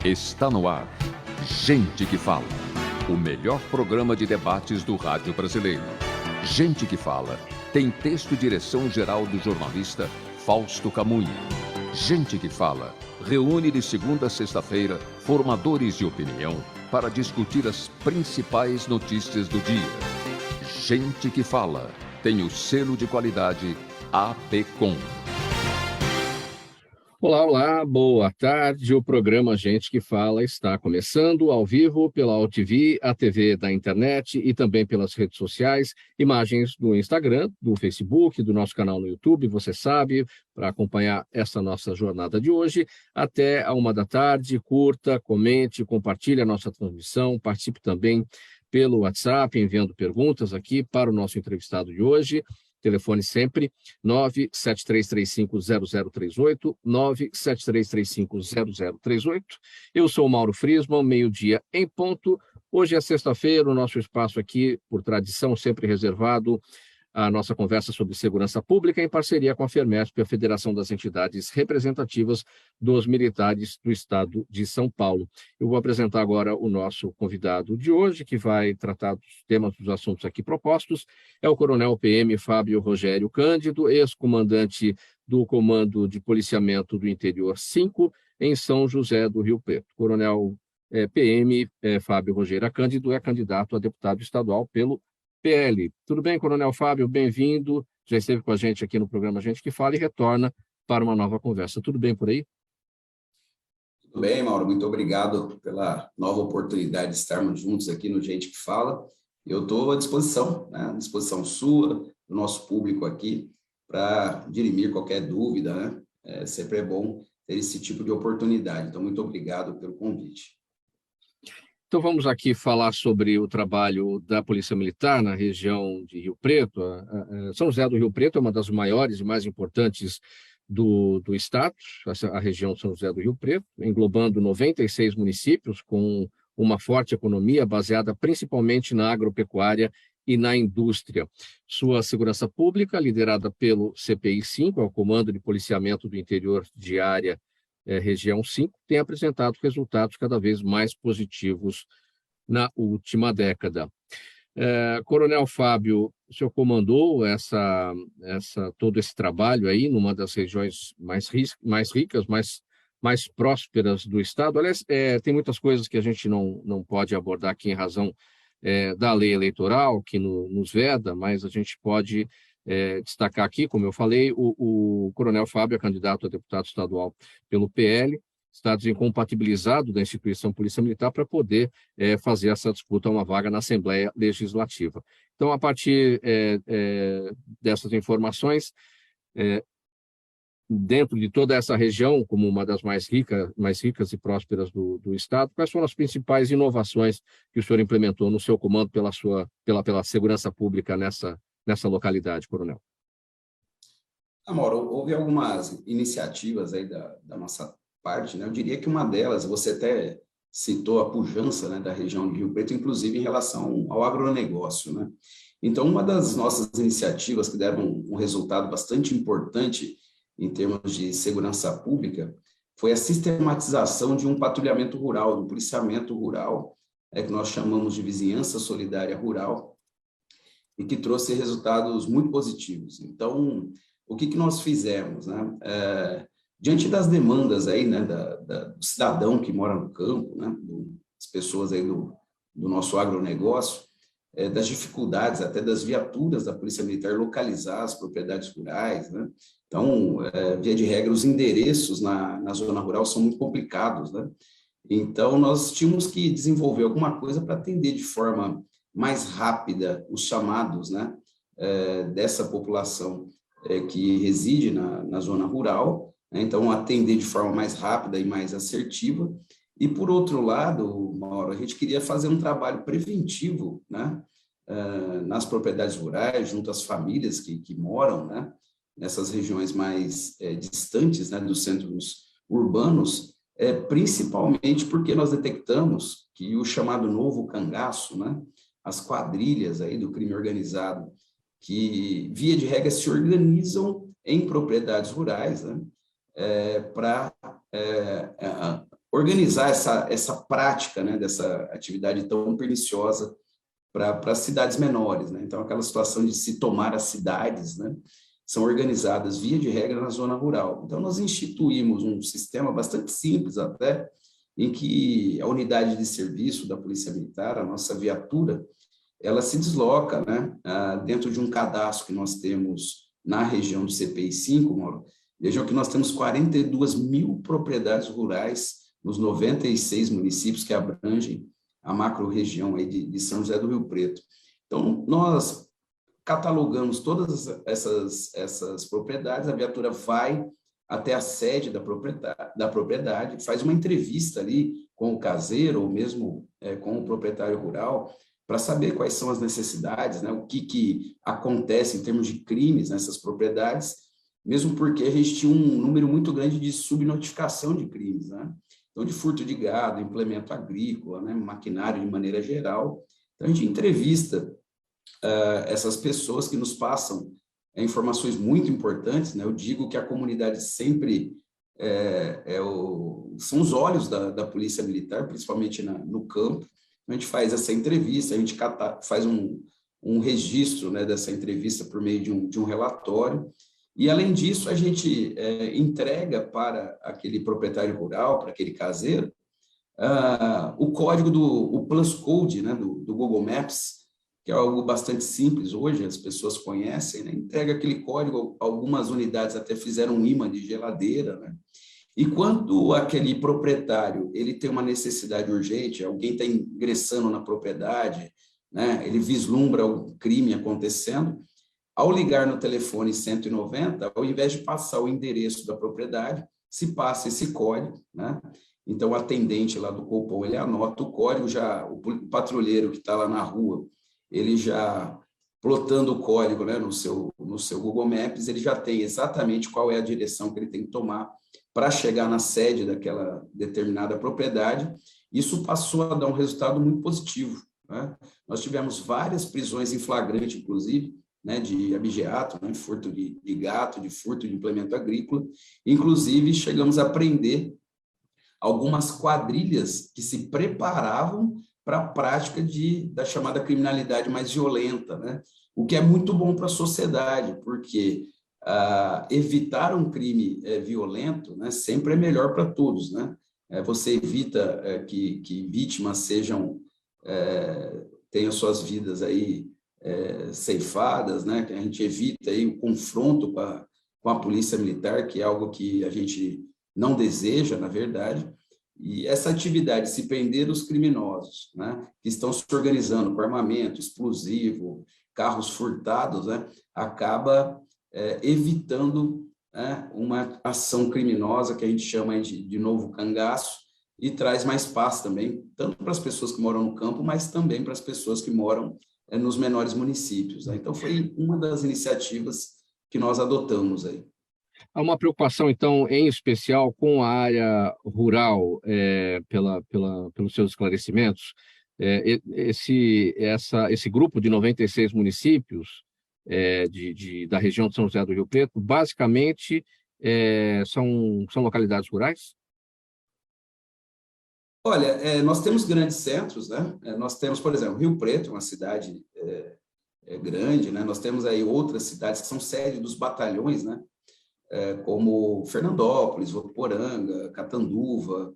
Está no ar. Gente que Fala. O melhor programa de debates do rádio brasileiro. Gente que Fala tem texto e direção geral do jornalista Fausto Camunha. Gente que Fala reúne de segunda a sexta-feira formadores de opinião para discutir as principais notícias do dia. Gente que Fala tem o selo de qualidade APCOM. Olá, boa tarde. O programa Gente que Fala está começando ao vivo pela AltV, a TV da internet e também pelas redes sociais, imagens do Instagram, do Facebook, do nosso canal no YouTube, você sabe, para acompanhar essa nossa jornada de hoje, até a 13h. Curta, comente, compartilhe a nossa transmissão, participe também pelo WhatsApp, enviando perguntas aqui para o nosso entrevistado de hoje. Telefone sempre 973350038, 973350038. Eu sou o Mauro Friesman, meio-dia em ponto. Hoje é sexta-feira, o nosso espaço aqui, por tradição, sempre reservado à nossa conversa sobre segurança pública, em parceria com a FERMESP, a Federação das Entidades Representativas dos Militares do Estado de São Paulo. Eu vou apresentar agora o nosso convidado de hoje, que vai tratar dos temas, dos assuntos aqui propostos. É o Coronel PM Fábio Rogério Cândido, ex-comandante do Comando de Policiamento do Interior 5, em São José do Rio Preto. Coronel PM Fábio Rogério Cândido é candidato a deputado estadual pelo PL. Tudo bem, Coronel Fábio? Bem-vindo. Já esteve com a gente aqui no programa Gente que Fala e retorna para uma nova conversa. Tudo bem por aí? Tudo bem, Mauro. Muito obrigado pela nova oportunidade de estarmos juntos aqui no Gente que Fala. Eu estou à disposição, né? À disposição sua, do nosso público aqui, para dirimir qualquer dúvida, né? Sempre é bom ter esse tipo de oportunidade. Então, muito obrigado pelo convite. Então, vamos aqui falar sobre o trabalho da Polícia Militar na região de Rio Preto. São José do Rio Preto é uma das maiores e mais importantes do estado, a região São José do Rio Preto, englobando 96 municípios com uma forte economia baseada principalmente na agropecuária e na indústria. Sua segurança pública, liderada pelo CPI-5, é o Comando de Policiamento do Interior de Área Região 5, tem apresentado resultados cada vez mais positivos na última década. Coronel Fábio, o senhor comandou todo esse trabalho aí numa das regiões mais ricas, mais prósperas do estado. Aliás, tem muitas coisas que a gente não pode abordar aqui em razão da lei eleitoral, que nos veda, mas a gente pode destacar aqui, como eu falei, o Coronel Fábio é candidato a deputado estadual pelo PL, está desincompatibilizado da instituição Polícia Militar para poder fazer essa disputa a uma vaga na Assembleia Legislativa. Então, a partir dessas informações, dentro de toda essa região, como uma das mais ricas e prósperas do Estado, quais foram as principais inovações que o senhor implementou no seu comando pela segurança pública nessa localidade, Coronel? Mauro, houve algumas iniciativas aí da nossa parte, né? Eu diria que uma delas, você até citou a pujança, né, da região de Rio Preto, inclusive em relação ao agronegócio, né? Então, uma das nossas iniciativas que deram um resultado bastante importante em termos de segurança pública foi a sistematização de um patrulhamento rural, do policiamento rural, que nós chamamos de vizinhança solidária rural, e que trouxe resultados muito positivos. Então, o que nós fizemos, né? Diante das demandas aí, né, do cidadão que mora no campo, né, das pessoas aí do nosso agronegócio, das dificuldades até das viaturas da Polícia Militar localizar as propriedades rurais, né? Então, via de regra, os endereços na zona rural são muito complicados, né? Então, nós tínhamos que desenvolver alguma coisa para atender de forma mais rápida os chamados, né, dessa população que reside na zona rural, né? Então, atender de forma mais rápida e mais assertiva. E, por outro lado, Mauro, a gente queria fazer um trabalho preventivo, né, nas propriedades rurais, junto às famílias que moram, né, nessas regiões mais distantes, né, dos centros urbanos, principalmente porque nós detectamos que o chamado novo cangaço, né, as quadrilhas aí do crime organizado, que, via de regra, se organizam em propriedades rurais, né, para organizar essa prática, né, dessa atividade tão perniciosa para as cidades menores, né? Então, aquela situação de se tomar as cidades, né, são organizadas, via de regra, na zona rural. Então, nós instituímos um sistema bastante simples até, em que a unidade de serviço da Polícia Militar, a nossa viatura, ela se desloca, né, dentro de um cadastro que nós temos na região do CPI 5, Mauro. Vejam que nós temos 42 mil propriedades rurais nos 96 municípios que abrangem a macro-região aí de São José do Rio Preto. Então, nós catalogamos todas essas propriedades, a viatura vai até a sede da propriedade, faz uma entrevista ali com o caseiro ou mesmo com o proprietário rural, para saber quais são as necessidades, né, o que acontece em termos de crimes nessas propriedades, mesmo porque a gente tinha um número muito grande de subnotificação de crimes, né? Então, de furto de gado, implemento agrícola, né, maquinário de maneira geral. Então, a gente entrevista essas pessoas que nos passam informações muito importantes, né? Eu digo que a comunidade sempre são os olhos da Polícia Militar, principalmente no campo. A gente faz essa entrevista, a gente faz um registro, né, dessa entrevista por meio de um relatório, e, além disso, a gente entrega para aquele proprietário rural, para aquele caseiro, o código o Plus Code, né, do Google Maps, que é algo bastante simples hoje, as pessoas conhecem, né? Entrega aquele código, algumas unidades até fizeram um imã de geladeira, né? E quando aquele proprietário ele tem uma necessidade urgente, alguém está ingressando na propriedade, né, ele vislumbra o crime acontecendo, ao ligar no telefone 190, ao invés de passar o endereço da propriedade, se passa esse código, né? Então, o atendente lá do Copom, ele anota o código, já o patrulheiro que está lá na rua, ele já plotando o código, né, no seu Google Maps, ele já tem exatamente qual é a direção que ele tem que tomar para chegar na sede daquela determinada propriedade. Isso passou a dar um resultado muito positivo, né? Nós tivemos várias prisões em flagrante, inclusive, né, de abigeato, né, furto de gato, de furto de implemento agrícola. Inclusive, chegamos a prender algumas quadrilhas que se preparavam para a prática da chamada criminalidade mais violenta, né? O que é muito bom para a sociedade, porque evitar um crime violento, né, sempre é melhor para todos, né? Você evita que vítimas tenham suas vidas aí ceifadas, né? Que a gente evita aí o confronto com a polícia militar, que é algo que a gente não deseja, na verdade. E essa atividade, se prender os criminosos, né, que estão se organizando com armamento, explosivo, carros furtados, né, acaba evitando, né, uma ação criminosa que a gente chama de novo cangaço, e traz mais paz também, tanto para as pessoas que moram no campo, mas também para as pessoas que moram nos menores municípios, né? Então, foi uma das iniciativas que nós adotamos aí. Há uma preocupação, então, em especial com a área rural, pelos seus esclarecimentos. Esse grupo de 96 municípios da região de São José do Rio Preto, basicamente, são localidades rurais? Olha, nós temos grandes centros, né? Nós temos, por exemplo, Rio Preto, uma cidade grande, né? Nós temos aí outras cidades que são sede dos batalhões, né? Como Fernandópolis, Votuporanga, Catanduva,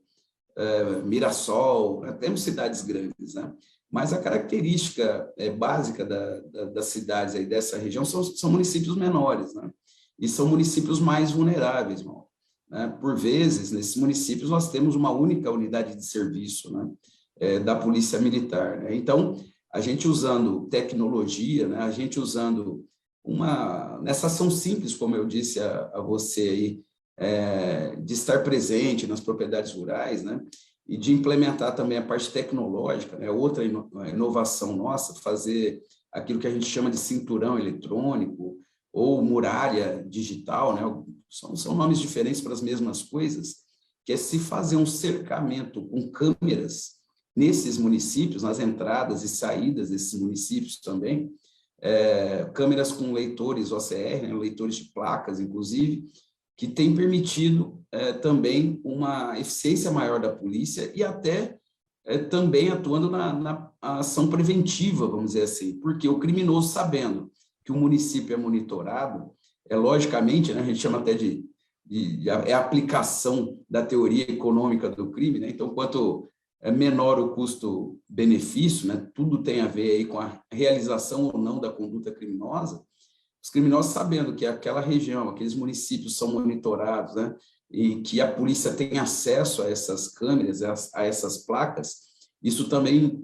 Mirassol, né? Temos cidades grandes, né? Mas a característica básica das cidades aí dessa região são municípios menores, né? E são municípios mais vulneráveis, né? Por vezes, nesses municípios, nós temos uma única unidade de serviço, né, da Polícia Militar, né? Então, a gente usando tecnologia, né, a gente usando nessa ação simples, como eu disse a você aí, de estar presente nas propriedades rurais, né, e de implementar também a parte tecnológica, né, outra inovação nossa, fazer aquilo que a gente chama de cinturão eletrônico ou muralha digital, né, são nomes diferentes para as mesmas coisas, que é se fazer um cercamento com câmeras nesses municípios, nas entradas e saídas desses municípios também, câmeras com leitores OCR, né, leitores de placas, inclusive, que tem permitido também uma eficiência maior da polícia e até também atuando na ação preventiva, vamos dizer assim, porque o criminoso, sabendo que o município é monitorado, logicamente, né, a gente chama até é a aplicação da teoria econômica do crime, né? Então, quanto menor o custo-benefício, né, tudo tem a ver aí com a realização ou não da conduta criminosa. Os criminosos, sabendo que aquela região, aqueles municípios são monitorados, né, e que a polícia tem acesso a essas câmeras, a essas placas, isso também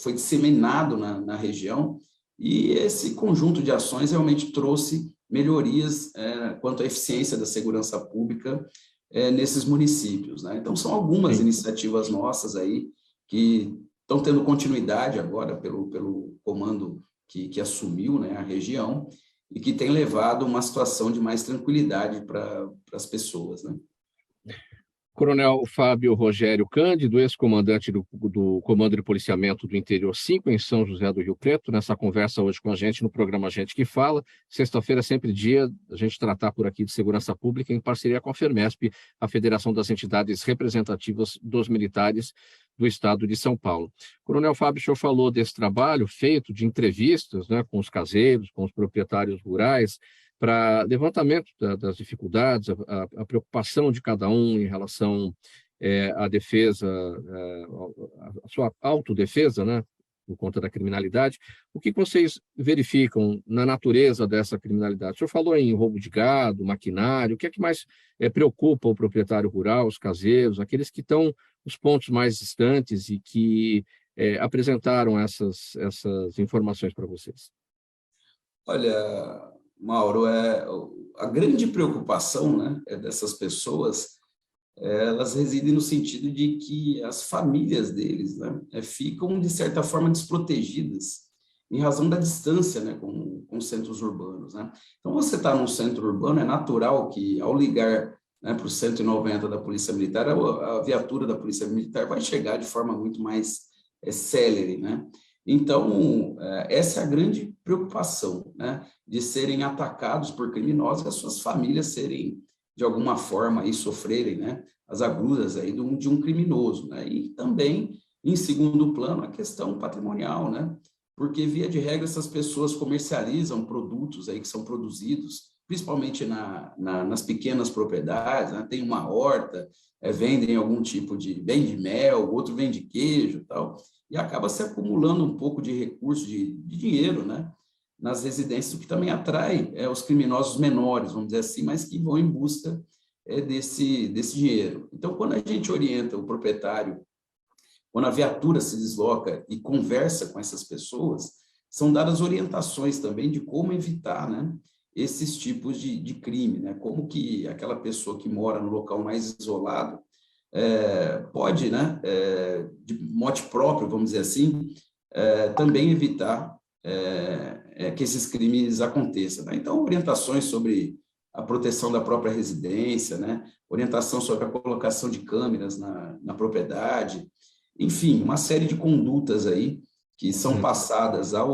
foi disseminado na região, e esse conjunto de ações realmente trouxe melhorias quanto à eficiência da segurança pública nesses municípios, né? Então, são algumas iniciativas nossas aí que estão tendo continuidade agora pelo comando que assumiu, né, a região, e que tem levado uma situação de mais tranquilidade para as pessoas, né? Coronel Fábio Rogério Cândido, ex-comandante do Comando de Policiamento do Interior 5, em São José do Rio Preto, nessa conversa hoje com a gente no programa Gente que Fala. Sexta-feira é sempre dia a gente tratar por aqui de segurança pública em parceria com a FERMESP, a Federação das Entidades Representativas dos Militares do Estado de São Paulo. Coronel Fábio, o senhor falou desse trabalho feito de entrevistas, né, com os caseiros, com os proprietários rurais, para levantamento das dificuldades, a preocupação de cada um em relação à defesa, a sua autodefesa, né, por conta da criminalidade. O que vocês verificam na natureza dessa criminalidade? O senhor falou em roubo de gado, maquinário, o que é que mais preocupa o proprietário rural, os caseiros, aqueles que estão nos pontos mais distantes e que apresentaram essas informações para vocês? Olha, Mauro, a grande preocupação, né, dessas pessoas, elas residem no sentido de que as famílias deles, né, ficam, de certa forma, desprotegidas em razão da distância, né, com centros urbanos, né? Então, você está num centro urbano, é natural que, ao ligar, né, para o 190 da Polícia Militar, a viatura da Polícia Militar vai chegar de forma muito mais célere, né? Então, essa é a grande preocupação, né, de serem atacados por criminosos e as suas famílias serem, de alguma forma, aí, sofrerem, né, as agruras aí de um criminoso, né? E também, em segundo plano, a questão patrimonial, né? Porque, via de regra, essas pessoas comercializam produtos aí que são produzidos, principalmente nas pequenas propriedades, né? Tem uma horta, vendem algum tipo vende mel, outro vende queijo e tal, e acaba se acumulando um pouco de recurso, de dinheiro, né, nas residências, o que também atrai os criminosos menores, vamos dizer assim, mas que vão em busca desse dinheiro. Então, quando a gente orienta o proprietário, quando a viatura se desloca e conversa com essas pessoas, são dadas orientações também de como evitar, né, esses tipos de crime, né, como que aquela pessoa que mora no local mais isolado pode, né, de mote próprio, vamos dizer assim, também evitar que esses crimes aconteçam, né? Então, orientações sobre a proteção da própria residência, né, orientação sobre a colocação de câmeras na propriedade, enfim, uma série de condutas aí que são passadas a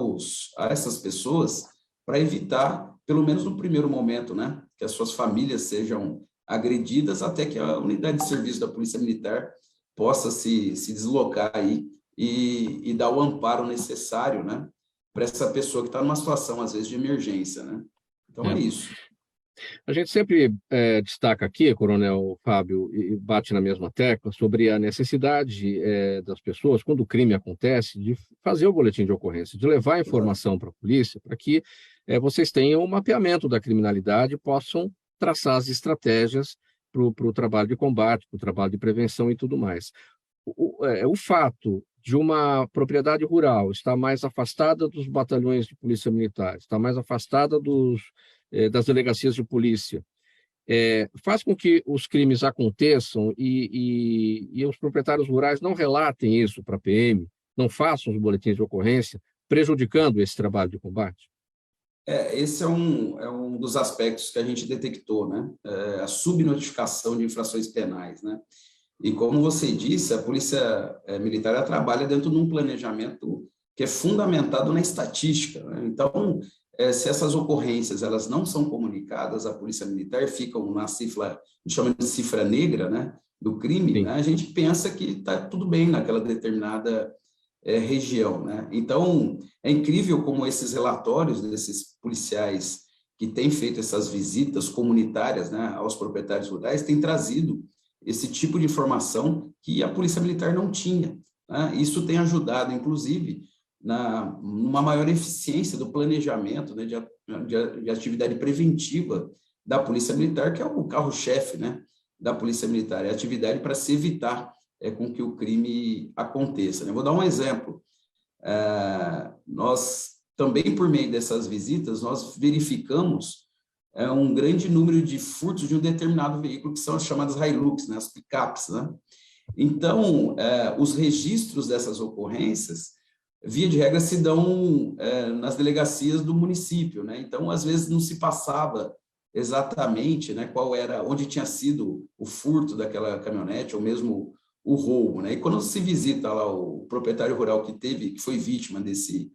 essas pessoas para evitar, pelo menos no primeiro momento, né, que as suas famílias sejam agredidas, até que a unidade de serviço da Polícia Militar possa se deslocar aí e dar o amparo necessário, né, para essa pessoa que está numa situação, às vezes, de emergência, né? Então, é isso. A gente sempre destaca aqui, Coronel Fábio, e bate na mesma tecla, sobre a necessidade das pessoas, quando o crime acontece, de fazer o boletim de ocorrência, de levar a informação para a polícia, para que vocês tenham um mapeamento da criminalidade e possam traçar as estratégias para o trabalho de combate, para o trabalho de prevenção e tudo mais. O fato de uma propriedade rural estar mais afastada dos batalhões de polícia militar, estar mais afastada das delegacias de polícia, faz com que os crimes aconteçam e os proprietários rurais não relatem isso para a PM, não façam os boletins de ocorrência, prejudicando esse trabalho de combate? Esse é um dos aspectos que a gente detectou, né? A subnotificação de infrações penais, né? E como você disse, a Polícia Militar ela trabalha dentro de um planejamento que é fundamentado na estatística, né? Então, se essas ocorrências elas não são comunicadas à Polícia Militar, ficam na cifra, a gente chama de cifra negra, né, do crime, né, a gente pensa que está tudo bem naquela determinada região, né? Então, é incrível como esses relatórios desses policiais que têm feito essas visitas comunitárias, né, aos proprietários rurais têm trazido esse tipo de informação que a Polícia Militar não tinha, né? Isso tem ajudado, inclusive, numa maior eficiência do planejamento, né, de atividade preventiva da Polícia Militar, que é o carro-chefe, né, da Polícia Militar, é a atividade para se evitar com que o crime aconteça, né? Vou dar um exemplo. Nós, também por meio dessas visitas, nós verificamos um grande número de furtos de um determinado veículo, que são as chamadas Hilux, né, as picapes, né? Então, os registros dessas ocorrências, via de regra, se dão nas delegacias do município, né? Então, às vezes, não se passava exatamente, né, onde tinha sido o furto daquela caminhonete, ou mesmo o roubo, né? E quando se visita lá o proprietário rural que foi vítima desse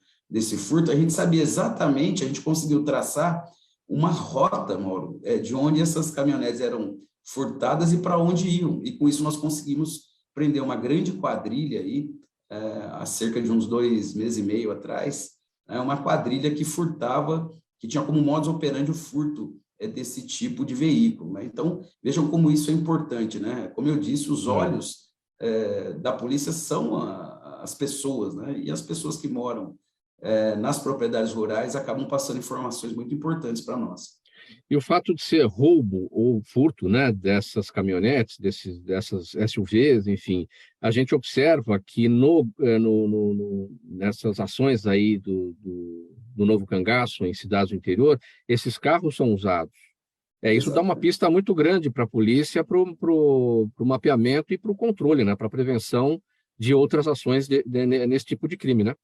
furto, a gente sabia exatamente, a gente conseguiu traçar uma rota, Mauro, de onde essas caminhonetes eram furtadas e para onde iam. E com isso nós conseguimos prender uma grande quadrilha aí, há cerca de uns 2 meses e meio atrás, uma quadrilha que furtava, que tinha como modus operandi o furto desse tipo de veículo, né? Então, vejam como isso é importante, né? Como eu disse, os olhos da polícia são as pessoas, né? E as pessoas que moram nas propriedades rurais acabam passando informações muito importantes para nós. E o fato de ser roubo ou furto, né, dessas caminhonetes, dessas SUVs, enfim, a gente observa que nessas ações aí do Novo Cangaço, em cidades do interior, esses carros são usados. Isso dá uma pista muito grande para a polícia, para o mapeamento e para o controle, né, para a prevenção de outras ações nesse tipo de crime, né?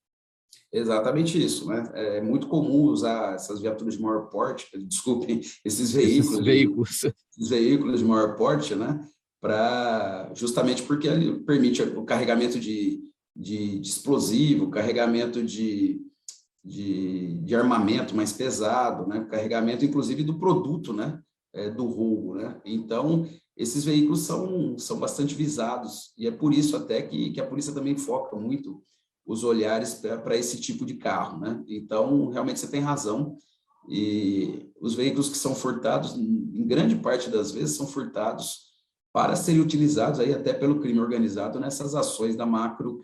Exatamente isso, né? É muito comum usar essas viaturas de maior porte, desculpem, esses veículos de maior porte, né? Justamente porque ele permite o carregamento de explosivo, carregamento de armamento mais pesado, né? O carregamento, inclusive, do produto, né? Do roubo, né? Então, esses veículos são bastante visados, e é por isso até que a polícia também foca muito os olhares para esse tipo de carro, né? Então, realmente você tem razão, e os veículos que são furtados, em grande parte das vezes, são furtados para serem utilizados aí até pelo crime organizado nessas ações da macro.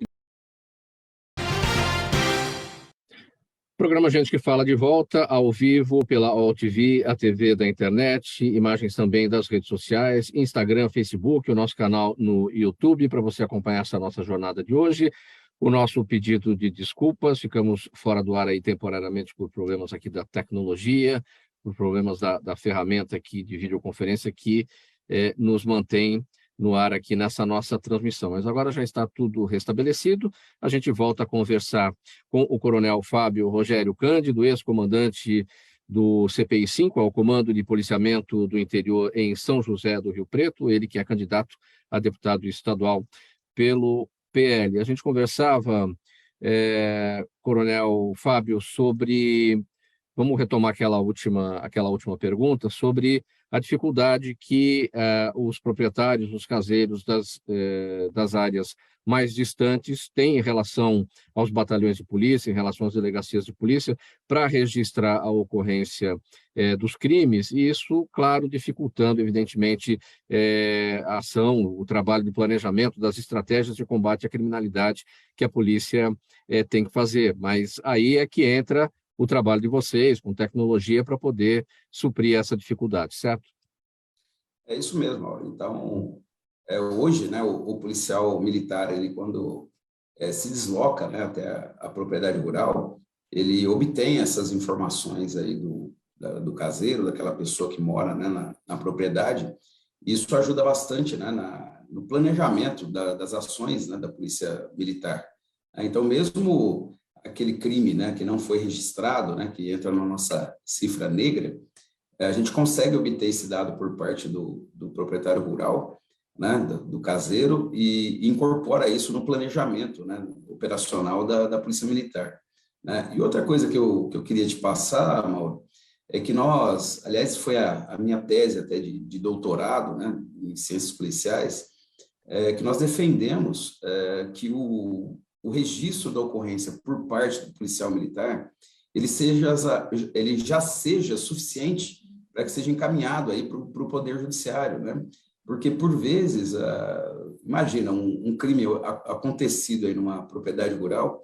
Programa Gente que Fala de volta, ao vivo, pela UOL TV, a TV da internet, imagens também das redes sociais, Instagram, Facebook, o nosso canal no YouTube, para você acompanhar essa nossa jornada de hoje. O nosso pedido de desculpas, ficamos fora do ar aí temporariamente por problemas aqui da tecnologia, por problemas da ferramenta aqui de videoconferência que nos mantém no ar aqui nessa nossa transmissão. Mas agora já está tudo restabelecido, a gente volta a conversar com o Coronel Fábio Rogério Cândido, ex-comandante do CPI-5, ao Comando de Policiamento do Interior em São José do Rio Preto, ele que é candidato a deputado estadual pelo PL. A gente conversava, Coronel Fábio, sobre... Vamos retomar aquela última pergunta sobre a dificuldade que os proprietários, os caseiros das áreas mais distantes têm em relação aos batalhões de polícia, em relação às delegacias de polícia, para registrar a ocorrência dos crimes, e isso, claro, dificultando, evidentemente, a ação, o trabalho de planejamento das estratégias de combate à criminalidade que a polícia tem que fazer. Mas aí é que entra o trabalho de vocês, com tecnologia, para poder suprir essa dificuldade, certo? É isso mesmo, Mauro. Então, hoje, né, o policial militar, ele quando se desloca, né, até a propriedade rural, ele obtém essas informações aí do caseiro, daquela pessoa que mora, né, na propriedade. Isso ajuda bastante, né, no planejamento das ações, né, da polícia militar. Então, mesmo aquele crime, né, que não foi registrado, né, que entra na nossa cifra negra, a gente consegue obter esse dado por parte do proprietário rural, né, do caseiro, e incorpora isso no planejamento, né, operacional da Polícia Militar. né? E outra coisa que eu queria te passar, Mauro, é que nós, aliás, foi a minha tese até de doutorado, né, em ciências policiais, que nós defendemos que o registro da ocorrência por parte do policial militar, ele já seja suficiente para que seja encaminhado aí para o Poder Judiciário, né? Porque, por vezes, imagina um crime acontecido aí numa propriedade rural,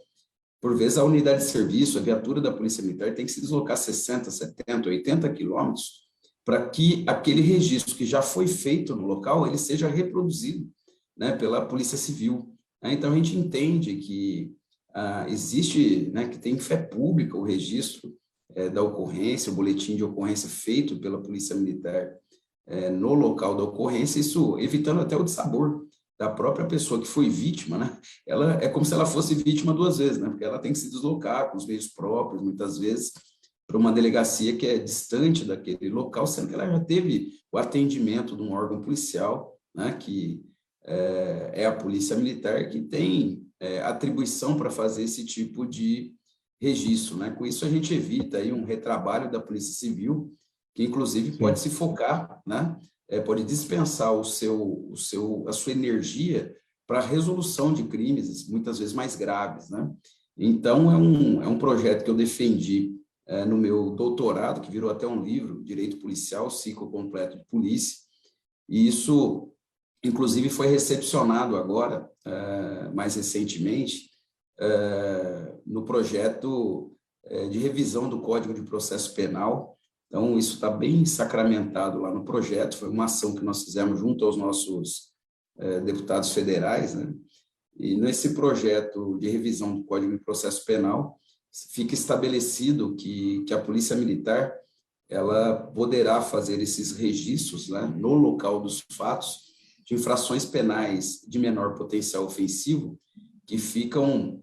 por vezes a unidade de serviço, a viatura da Polícia Militar tem que se deslocar 60, 70, 80 quilômetros para que aquele registro que já foi feito no local, ele seja reproduzido, né, pela Polícia Civil. Então, a gente entende que existe, né, que tem fé pública o registro da ocorrência, o boletim de ocorrência feito pela Polícia Militar no local da ocorrência, isso evitando até o dissabor da própria pessoa que foi vítima, né? Ela é como se ela fosse vítima duas vezes, né? Porque ela tem que se deslocar com os meios próprios, muitas vezes, para uma delegacia que é distante daquele local, sendo que ela já teve o atendimento de um órgão policial, né? Que é a Polícia Militar, que tem atribuição para fazer esse tipo de registro, né? Com isso a gente evita aí um retrabalho da Polícia Civil, que inclusive pode se focar, né? Pode dispensar a sua energia para a resolução de crimes, muitas vezes mais graves, né? Então, é um projeto que eu defendi no meu doutorado, que virou até um livro, Direito Policial, Ciclo Completo de Polícia, e isso, inclusive, foi recepcionado agora, mais recentemente, no projeto de revisão do Código de Processo Penal. Então, isso está bem sacramentado lá no projeto, foi uma ação que nós fizemos junto aos nossos deputados federais, né? E nesse projeto de revisão do Código de Processo Penal, fica estabelecido que a Polícia Militar, ela poderá fazer esses registros, né, no local dos fatos de infrações penais de menor potencial ofensivo, que ficam,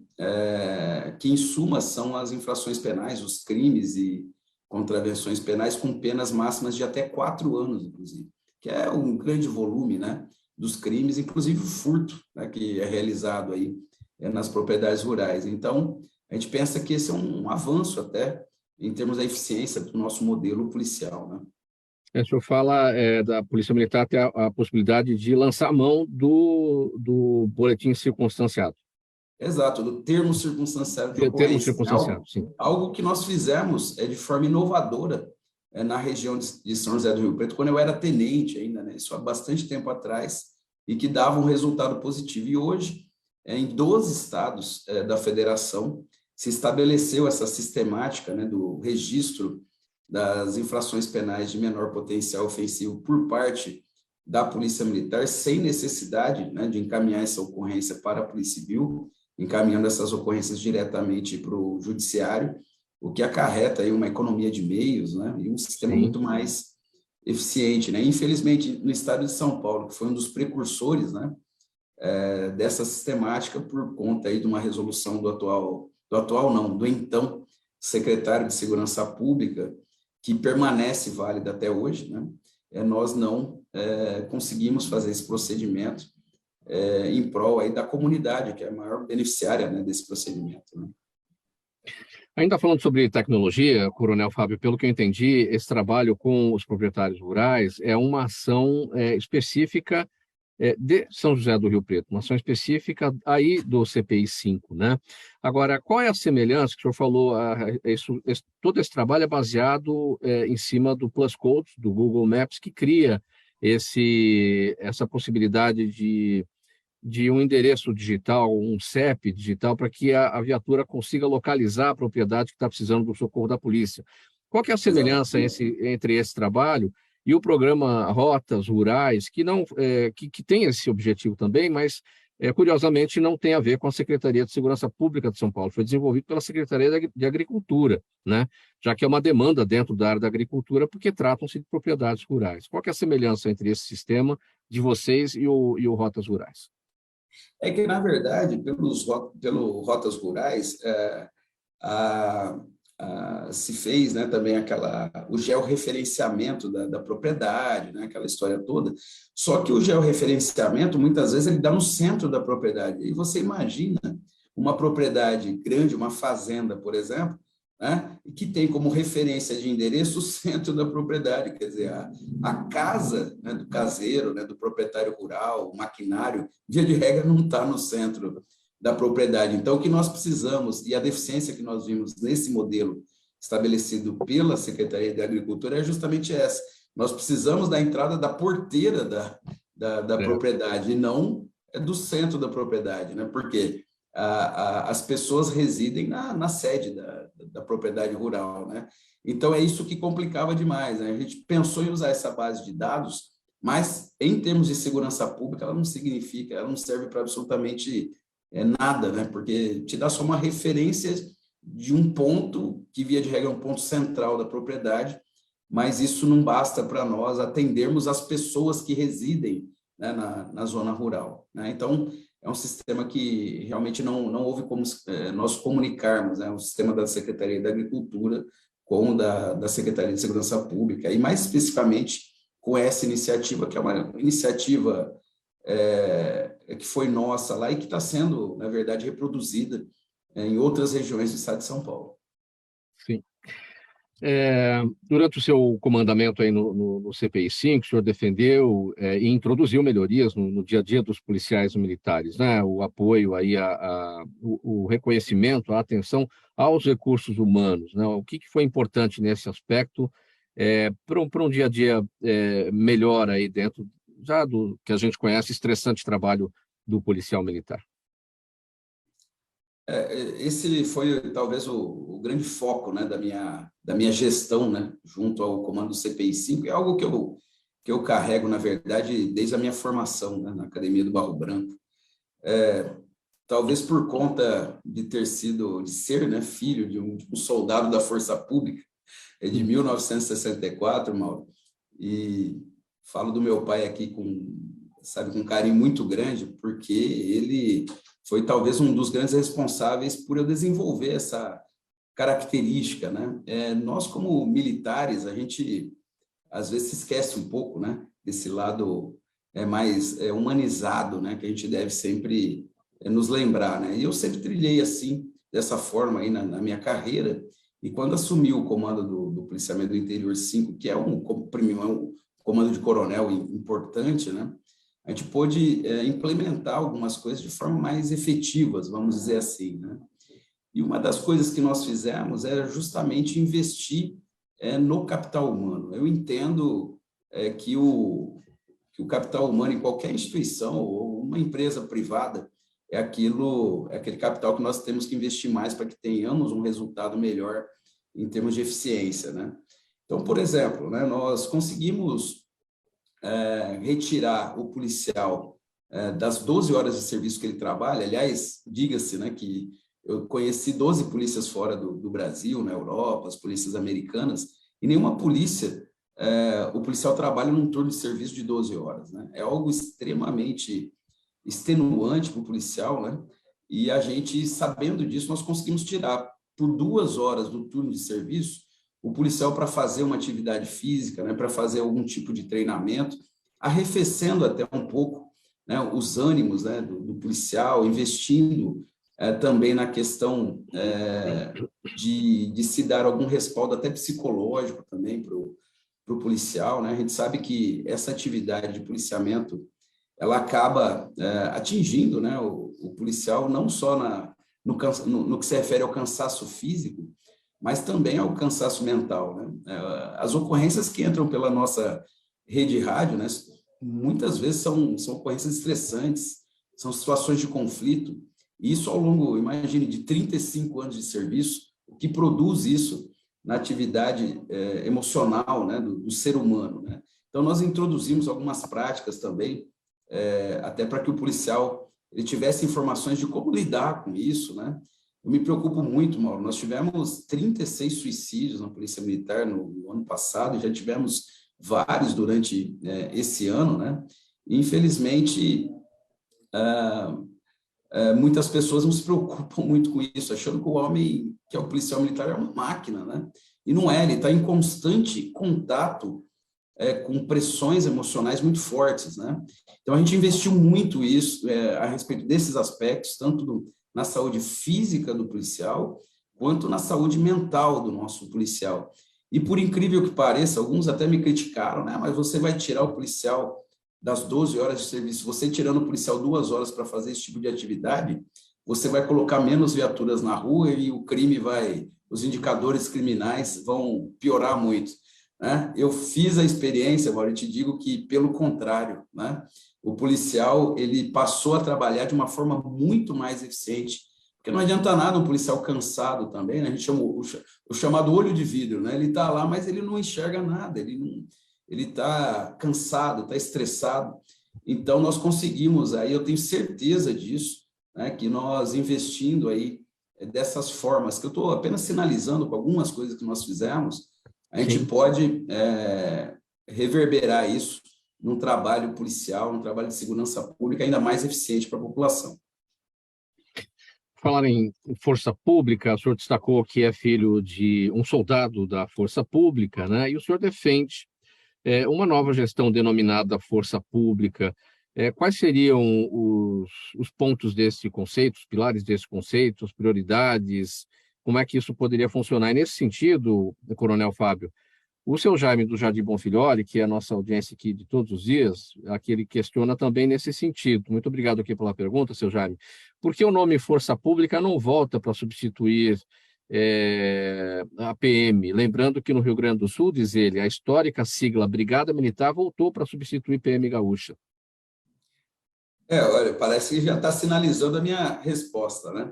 que em suma são as infrações penais, os crimes e contravenções penais com penas máximas de até 4 anos, inclusive, que é um grande volume, né, dos crimes, inclusive o furto, né, que é realizado aí nas propriedades rurais. Então, a gente pensa que esse é um avanço até em termos da eficiência do nosso modelo policial, né? O senhor fala da Polícia Militar ter a possibilidade de lançar mão do boletim circunstanciado. Exato, do termo circunstanciado de Termo ocorrência. circunstanciado, sim. Algo que nós fizemos de forma inovadora na região de São José do Rio Preto, quando eu era tenente ainda, né? Isso há bastante tempo atrás, e que dava um resultado positivo. E hoje, em 12 estados da federação, se estabeleceu essa sistemática, né, do registro das infrações penais de menor potencial ofensivo por parte da Polícia Militar, sem necessidade, né, de encaminhar essa ocorrência para a Polícia Civil, encaminhando essas ocorrências diretamente para o Judiciário, o que acarreta aí uma economia de meios, né, e um sistema muito mais eficiente, né? Infelizmente, no estado de São Paulo, que foi um dos precursores, né, dessa sistemática, por conta aí de uma resolução do então secretário de Segurança Pública, que permanece válida até hoje, né? Nós não conseguimos fazer esse procedimento em prol aí da comunidade, que é a maior beneficiária, né, desse procedimento, né? Ainda falando sobre tecnologia, Coronel Fábio, pelo que eu entendi, esse trabalho com os proprietários rurais é uma ação específica de São José do Rio Preto, uma ação específica aí do CPI 5, né? Agora, qual é a semelhança que o senhor falou? Todo esse trabalho é baseado em cima do Plus Code, do Google Maps, que cria essa possibilidade de um endereço digital, um CEP digital, para que a viatura consiga localizar a propriedade que está precisando do socorro da polícia. Qual que é a semelhança entre esse trabalho e o programa Rotas Rurais, que tem esse objetivo também, mas, curiosamente, não tem a ver com a Secretaria de Segurança Pública de São Paulo, foi desenvolvido pela Secretaria de Agricultura, né? Já que é uma demanda dentro da área da agricultura, porque tratam-se de propriedades rurais. Qual que é a semelhança entre esse sistema de vocês e o Rotas Rurais? É que, na verdade, pelo Rotas Rurais, se fez, né, também o georreferenciamento da propriedade, né, aquela história toda, só que o georreferenciamento, muitas vezes, ele dá no centro da propriedade. E você imagina uma propriedade grande, uma fazenda, por exemplo, né, e que tem como referência de endereço o centro da propriedade, quer dizer, a casa, né, do caseiro, né, do proprietário rural, o maquinário, via de regra, não está no centro da propriedade. Então, o que nós precisamos, e a deficiência que nós vimos nesse modelo estabelecido pela Secretaria de Agricultura é justamente essa. Nós precisamos da entrada da porteira da propriedade, e não do centro da propriedade, né? Porque as pessoas residem na sede da propriedade rural, né? Então, é isso que complicava demais, né? A gente pensou em usar essa base de dados, mas, em termos de segurança pública, ela não significa, ela não serve para absolutamente nada, né? Porque te dá só uma referência de um ponto, que via de regra é um ponto central da propriedade, mas isso não basta para nós atendermos as pessoas que residem, né, na zona rural, né? Então, é um sistema que realmente não houve como nós comunicarmos, né, o sistema da Secretaria da Agricultura com o da Secretaria de Segurança Pública, e mais especificamente com essa iniciativa, que é uma iniciativa que foi nossa lá e que está sendo, na verdade, reproduzida em outras regiões do estado de São Paulo. Sim. Durante o seu comandamento aí no CPI-5, o senhor defendeu e introduziu melhorias no dia a dia dos policiais militares, né? O apoio aí o reconhecimento, a atenção aos recursos humanos, né? O que foi importante nesse aspecto para um dia a dia melhor aí dentro já do que a gente conhece, estressante trabalho do policial militar? Esse foi talvez o grande foco, né, da minha gestão, né, junto ao comando do CPI-5, é algo que eu carrego, na verdade, desde a minha formação, né, na Academia do Barro Branco. Talvez por conta de ser, né, filho de um soldado da Força Pública, de 1964, Mauro, e falo do meu pai aqui com carinho muito grande, porque ele foi talvez um dos grandes responsáveis por eu desenvolver essa característica, né? Nós, como militares, a gente às vezes se esquece um pouco, né, desse lado mais humanizado, né, que a gente deve sempre nos lembrar, né? E eu sempre trilhei assim, dessa forma aí na minha carreira, e quando assumi o comando do Policiamento do Interior 5, que é um comando de coronel importante, né? A gente pôde implementar algumas coisas de forma mais efetivas, vamos dizer assim, né? E uma das coisas que nós fizemos era justamente investir no capital humano. Eu entendo que o capital humano em qualquer instituição ou uma empresa privada é aquele capital que nós temos que investir mais para que tenhamos um resultado melhor em termos de eficiência, né? Então, por exemplo, né, nós conseguimos retirar o policial das 12 horas de serviço que ele trabalha. Aliás, diga-se, né, que eu conheci 12 polícias fora do Brasil, na Europa, as polícias americanas, e nenhuma polícia, o policial trabalha num turno de serviço de 12 horas, né? É algo extremamente extenuante para o policial, né? E a gente, sabendo disso, nós conseguimos tirar por 2 horas do turno de serviço o policial para fazer uma atividade física, né, para fazer algum tipo de treinamento, arrefecendo até um pouco, né, os ânimos, né, do policial, investindo também na questão de se dar algum respaldo até psicológico também para o policial, né? A gente sabe que essa atividade de policiamento ela acaba atingindo, né, o policial não só no que se refere ao cansaço físico, mas também ao cansaço mental, né? As ocorrências que entram pela nossa rede rádio, né, muitas vezes são ocorrências estressantes, são situações de conflito, e isso ao longo, imagine, de 35 anos de serviço, o que produz isso na atividade emocional, né, do ser humano, né? Então, nós introduzimos algumas práticas também, até para que o policial ele tivesse informações de como lidar com isso, né? Eu me preocupo muito, Mauro. Nós tivemos 36 suicídios na Polícia Militar no ano passado, e já tivemos vários durante esse ano, né? E, infelizmente, muitas pessoas não se preocupam muito com isso, achando que o homem, que é o policial militar, é uma máquina, né? E não é, ele está em constante contato com pressões emocionais muito fortes, né? Então, a gente investiu muito isso a respeito desses aspectos, tanto na saúde física do policial, quanto na saúde mental do nosso policial. E por incrível que pareça, alguns até me criticaram, né? Mas você vai tirar o policial das 12 horas de serviço, você tirando o policial 2 horas para fazer esse tipo de atividade, você vai colocar menos viaturas na rua e o crime os indicadores criminais vão piorar muito, né? Eu fiz a experiência, Mauro, e te digo que, pelo contrário, né? O policial, ele passou a trabalhar de uma forma muito mais eficiente, porque não adianta nada um policial cansado também, né? A gente chama o chamado olho de vidro, né? Ele está lá, mas ele não enxerga nada, ele está cansado, está estressado. Então, nós conseguimos aí, eu tenho certeza disso, né, que nós investindo aí dessas formas, que eu estou apenas sinalizando com algumas coisas que nós fizemos, a gente pode reverberar isso num trabalho policial, num trabalho de segurança pública ainda mais eficiente para a população. Falar em força pública, o senhor destacou que é filho de um soldado da força pública, né? E o senhor defende uma nova gestão denominada força pública. Quais seriam os pontos desse conceito, os pilares desse conceito, as prioridades? Como é que isso poderia funcionar? E nesse sentido, Coronel Fábio, o seu Jaime do Jardim Bonfilholi, que é a nossa audiência aqui de todos os dias, aqui ele questiona também nesse sentido. Muito obrigado aqui pela pergunta, seu Jaime. Por que o nome Força Pública não volta para substituir a PM? Lembrando que no Rio Grande do Sul, diz ele, a histórica sigla Brigada Militar voltou para substituir PM Gaúcha. Olha, parece que já está sinalizando a minha resposta, né?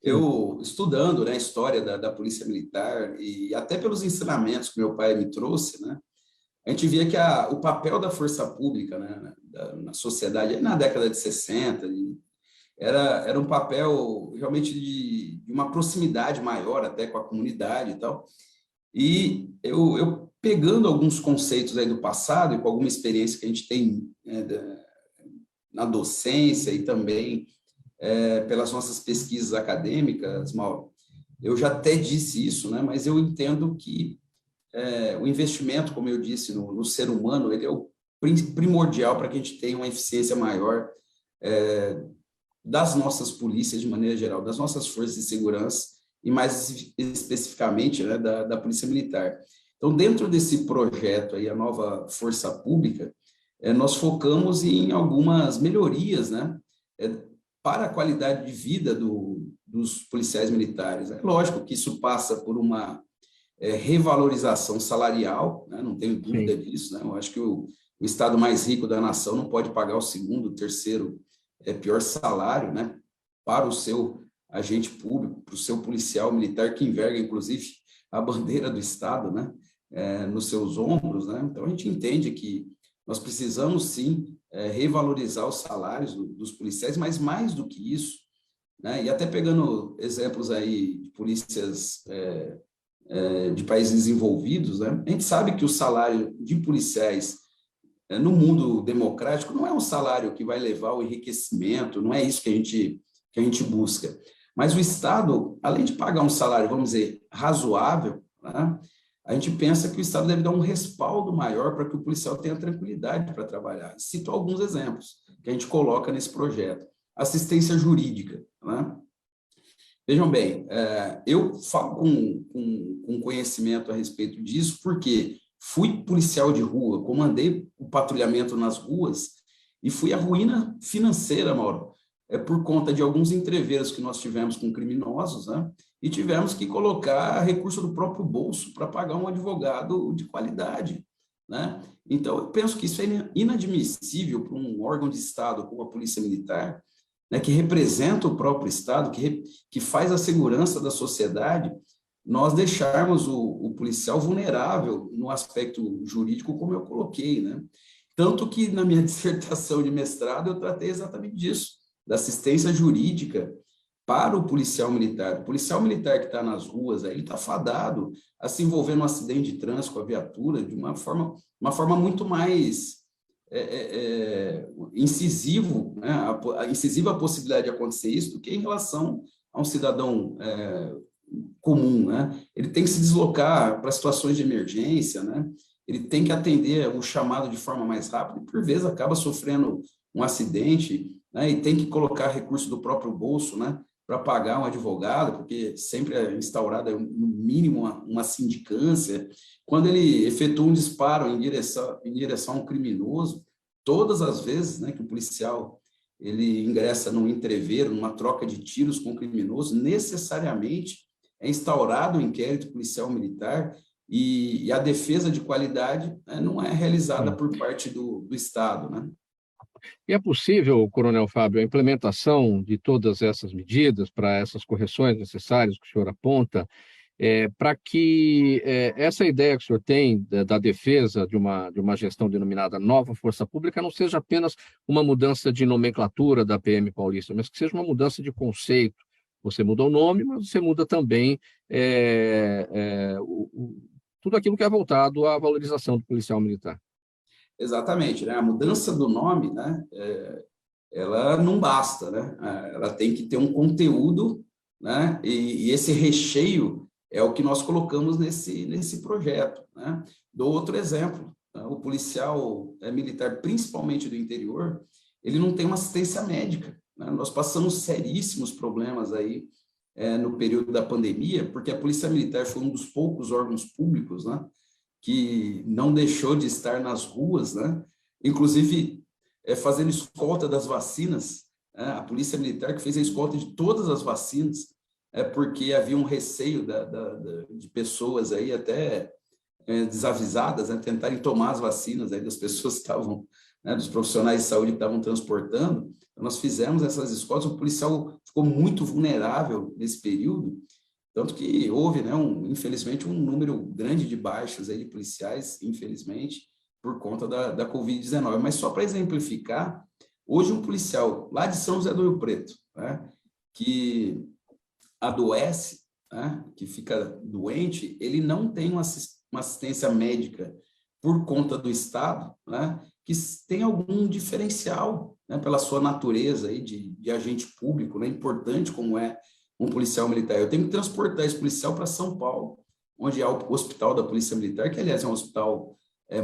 Eu, estudando, né, a história da Polícia Militar e até pelos ensinamentos que meu pai me trouxe, né, a gente via que o papel da força pública, né, na sociedade, na década de 60, era um papel realmente de uma proximidade maior até com a comunidade e tal. E eu pegando alguns conceitos aí do passado e com alguma experiência que a gente tem na docência e também pelas nossas pesquisas acadêmicas, Mauro, eu já até disse isso, né? Mas eu entendo que o investimento, como eu disse, no ser humano, ele é o primordial para que a gente tenha uma eficiência maior das nossas polícias, de maneira geral, das nossas forças de segurança, e mais especificamente, né, da Polícia Militar. Então, dentro desse projeto, aí, a nova Força Pública, nós focamos em algumas melhorias, né, para a qualidade de vida dos policiais militares. É lógico que isso passa por uma revalorização salarial, né, não tenho dúvida disso, né, eu acho que o estado mais rico da nação não pode pagar o segundo, o terceiro pior salário, né, para o seu agente público, para o seu policial militar, que enverga, inclusive, a bandeira do Estado, né, nos seus ombros, né? Então, a gente entende que nós precisamos, sim, revalorizar os salários dos policiais, mas mais do que isso, né, e até pegando exemplos aí de polícias de países desenvolvidos, né, a gente sabe que o salário de policiais no mundo democrático não é um salário que vai levar ao enriquecimento, não é isso que a gente busca. Mas o Estado, além de pagar um salário, vamos dizer, razoável, né, a gente pensa que o Estado deve dar um respaldo maior para que o policial tenha tranquilidade para trabalhar. Cito alguns exemplos que a gente coloca nesse projeto. Assistência jurídica, né? Vejam bem, eu falo com conhecimento a respeito disso, porque fui policial de rua, comandei o patrulhamento nas ruas e fui a ruína financeira, Mauro, por conta de alguns entreveros que nós tivemos com criminosos, né? E tivemos que colocar recurso do próprio bolso para pagar um advogado de qualidade, né? Então, eu penso que isso é inadmissível para um órgão de Estado como a Polícia Militar, né, que representa o próprio Estado, que faz a segurança da sociedade, nós deixarmos o policial vulnerável no aspecto jurídico, como eu coloquei, né? Tanto que na minha dissertação de mestrado eu tratei exatamente disso, da assistência jurídica para o policial militar. O policial militar que está nas ruas, ele está fadado a se envolver num acidente de trânsito com a viatura de uma forma muito mais incisiva a possibilidade de acontecer isso do que em relação a um cidadão comum, né? Ele tem que se deslocar para situações de emergência, né? Ele tem que atender o chamado de forma mais rápida e, por vezes, acaba sofrendo um acidente, né? E tem que colocar recurso do próprio bolso, né, para pagar um advogado, porque sempre é instaurada, no mínimo, uma sindicância. Quando ele efetua um disparo em direção a um criminoso, todas as vezes, né, que o policial ele ingressa num entreveiro, numa troca de tiros com o criminoso, necessariamente é instaurado um inquérito policial militar e a defesa de qualidade, né, não é realizada por parte do Estado, né? E é possível, Coronel Fábio, a implementação de todas essas medidas para essas correções necessárias que o senhor aponta, para que essa ideia que o senhor tem da defesa de uma gestão denominada nova força pública não seja apenas uma mudança de nomenclatura da PM Paulista, mas que seja uma mudança de conceito. Você muda o nome, mas você muda também tudo aquilo que é voltado à valorização do policial militar. Exatamente, né? A mudança do nome, né, ela não basta, né? Ela tem que ter um conteúdo, né? E esse recheio é o que nós colocamos nesse projeto, né? Dou outro exemplo, né? O policial militar, principalmente do interior, ele não tem uma assistência médica, né? Nós passamos seríssimos problemas aí no período da pandemia, porque a Polícia Militar foi um dos poucos órgãos públicos, né, que não deixou de estar nas ruas, né? Inclusive fazendo escolta das vacinas, né? A Polícia Militar que fez a escolta de todas as vacinas, porque havia um receio de pessoas aí até desavisadas, né, tentarem tomar as vacinas aí das pessoas que estavam, né, dos profissionais de saúde que estavam transportando. Então, nós fizemos essas escoltas, o policial ficou muito vulnerável nesse período, tanto que houve, né, infelizmente, um número grande de baixas aí de policiais, infelizmente, por conta da Covid-19. Mas só para exemplificar, hoje um policial lá de São José do Rio Preto, né, que adoece, né, que fica doente, ele não tem uma assistência médica por conta do Estado, né, que tem algum diferencial, né, pela sua natureza aí de agente público, né, importante como é um policial militar. Eu tenho que transportar esse policial para São Paulo, onde há o hospital da Polícia Militar, que, aliás, é um hospital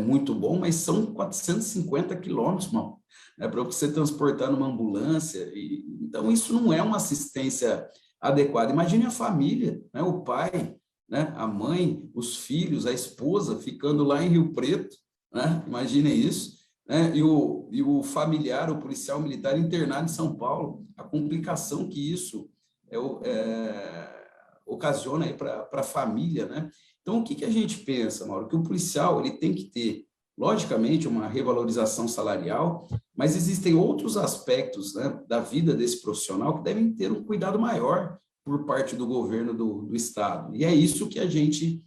muito bom, mas são 450 quilômetros, né, para você transportar numa ambulância. Então, isso não é uma assistência adequada. Imagine a família, né, o pai, né, a mãe, os filhos, a esposa, ficando lá em Rio Preto, né, imaginem isso, né, e o familiar, o policial militar internado em São Paulo, a complicação que isso ocasiona aí para a família, né? Então, o que a gente pensa, Mauro? Que o policial ele tem que ter, logicamente, uma revalorização salarial, mas existem outros aspectos, né, da vida desse profissional que devem ter um cuidado maior por parte do governo do Estado. E é isso que a gente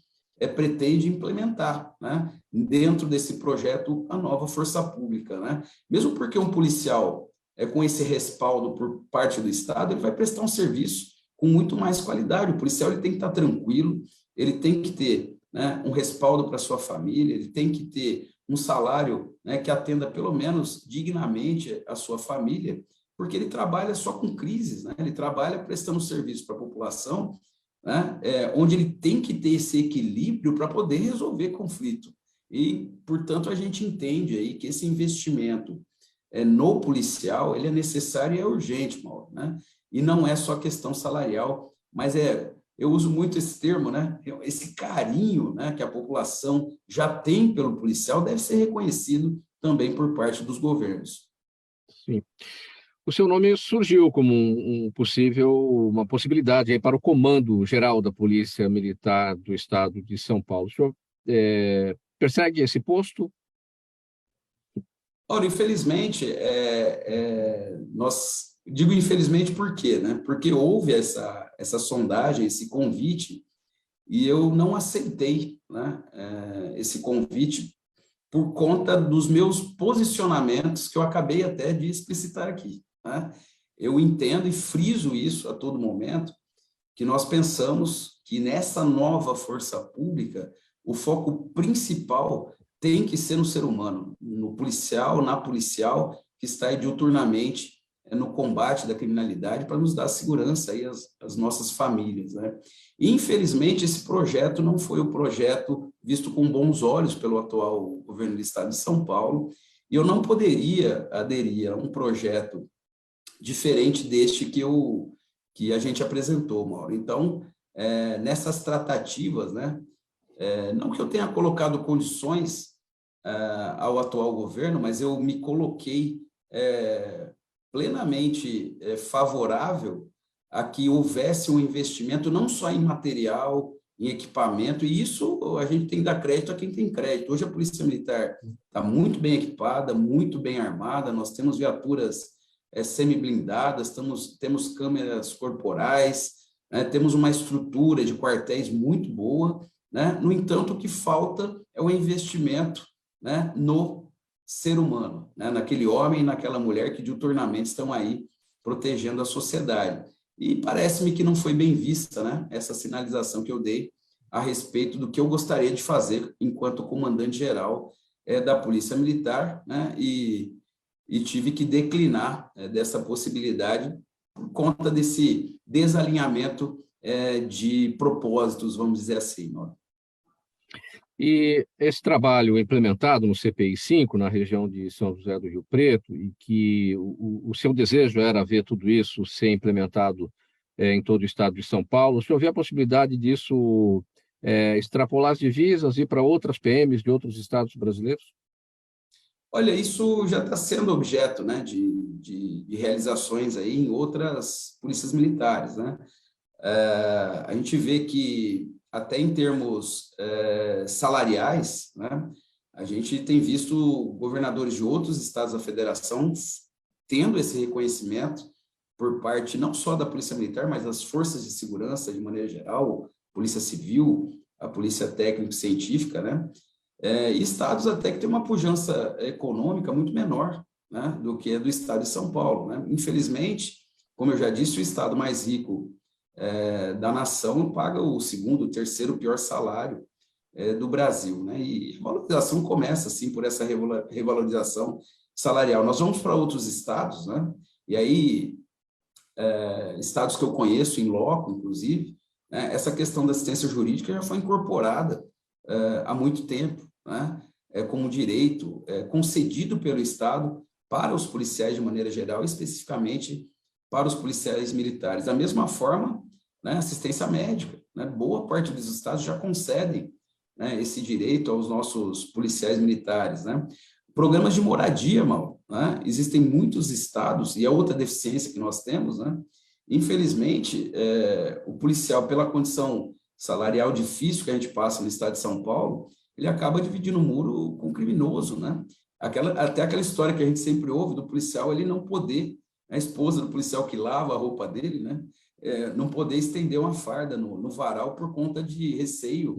pretende implementar, né, dentro desse projeto A Nova Força Pública, né? Mesmo porque um policial com esse respaldo por parte do Estado, ele vai prestar um serviço com muito mais qualidade. O policial ele tem que estar tranquilo, ele tem que ter, né, um respaldo para a sua família, ele tem que ter um salário, né, que atenda pelo menos dignamente a sua família, porque ele trabalha só com crises, né? Ele trabalha prestando serviço para a população, né, onde ele tem que ter esse equilíbrio para poder resolver conflito. E, portanto, a gente entende aí que esse investimento no policial, ele é necessário e é urgente, Mauro, né? E não é só questão salarial, mas eu uso muito esse termo, né? Esse carinho, né, que a população já tem pelo policial deve ser reconhecido também por parte dos governos. Sim. O seu nome surgiu como uma possibilidade aí para o Comando Geral da Polícia Militar do Estado de São Paulo. O senhor persegue esse posto? Ora, infelizmente, digo infelizmente por quê, né? Porque houve essa sondagem, esse convite, e eu não aceitei, né, esse convite por conta dos meus posicionamentos que eu acabei até de explicitar aqui, né? Eu entendo e friso isso a todo momento, que nós pensamos que nessa nova força pública, o foco principal tem que ser no ser humano, no policial, na policial, que está aí diuturnamente no combate da criminalidade para nos dar segurança aí às nossas famílias, né? Infelizmente, esse projeto não foi o projeto visto com bons olhos pelo atual governo do Estado de São Paulo, e eu não poderia aderir a um projeto diferente deste que eu que a gente apresentou, Mauro. Então, nessas tratativas, né, não que eu tenha colocado condições ao atual governo, mas eu me coloquei plenamente favorável a que houvesse um investimento não só em material, em equipamento, e isso a gente tem que dar crédito a quem tem crédito. Hoje a Polícia Militar está muito bem equipada, muito bem armada, nós temos viaturas semi-blindadas, temos câmeras corporais, né, temos uma estrutura de quartéis muito boa, né? No entanto, o que falta é o investimento, né, no ser humano, né, naquele homem e naquela mulher que diuturnamente estão aí protegendo a sociedade. E parece-me que não foi bem vista, né, essa sinalização que eu dei a respeito do que eu gostaria de fazer enquanto comandante-geral da Polícia Militar, né, e tive que declinar dessa possibilidade por conta desse desalinhamento de propósitos, vamos dizer assim. Não? E esse trabalho implementado no CPI-5, na região de São José do Rio Preto, e que o seu desejo era ver tudo isso ser implementado em todo o estado de São Paulo, o senhor vê a possibilidade disso extrapolar as divisas e ir para outras PMs de outros estados brasileiros? Olha, isso já está sendo objeto, né, de realizações aí em outras polícias militares, né? A gente vê que até em termos salariais, né, a gente tem visto governadores de outros estados da federação tendo esse reconhecimento por parte não só da Polícia Militar, mas das forças de segurança de maneira geral, Polícia Civil, a Polícia Técnico-Científica, né? E estados até que têm uma pujança econômica muito menor, né, do que a do estado de São Paulo, né? Infelizmente, como eu já disse, o estado mais rico da nação paga o segundo, o terceiro pior salário do Brasil, né? E a valorização começa, assim, por essa revalorização salarial. Nós vamos para outros estados, né? E aí, estados que eu conheço, em loco, inclusive, né, essa questão da assistência jurídica já foi incorporada há muito tempo, né? Como direito concedido pelo Estado para os policiais de maneira geral, especificamente para os policiais militares. Da mesma forma, né, assistência médica, né? Boa parte dos estados já concedem, né, esse direito aos nossos policiais militares, né? Programas de moradia, Mauro, né? Existem muitos estados, e é outra deficiência que nós temos, né? Infelizmente, o policial, pela condição salarial difícil que a gente passa no estado de São Paulo, ele acaba dividindo o muro com o criminoso, né? Até aquela história que a gente sempre ouve do policial, ele não poder, a esposa do policial que lava a roupa dele, né? Não poder estender uma farda no varal por conta de receio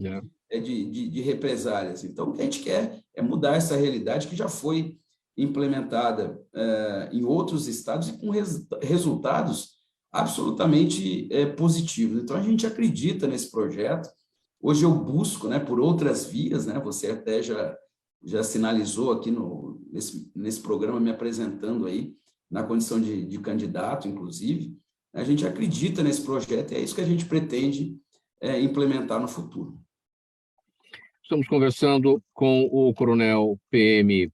de represálias. Então, o que a gente quer é mudar essa realidade que já foi implementada em outros estados e com resultados absolutamente positivos. Então, a gente acredita nesse projeto. Hoje eu busco, né, por outras vias, né, você até já sinalizou aqui nesse programa, me apresentando aí, na condição de candidato, inclusive. A gente acredita nesse projeto e é isso que a gente pretende implementar no futuro. Estamos conversando com o coronel PM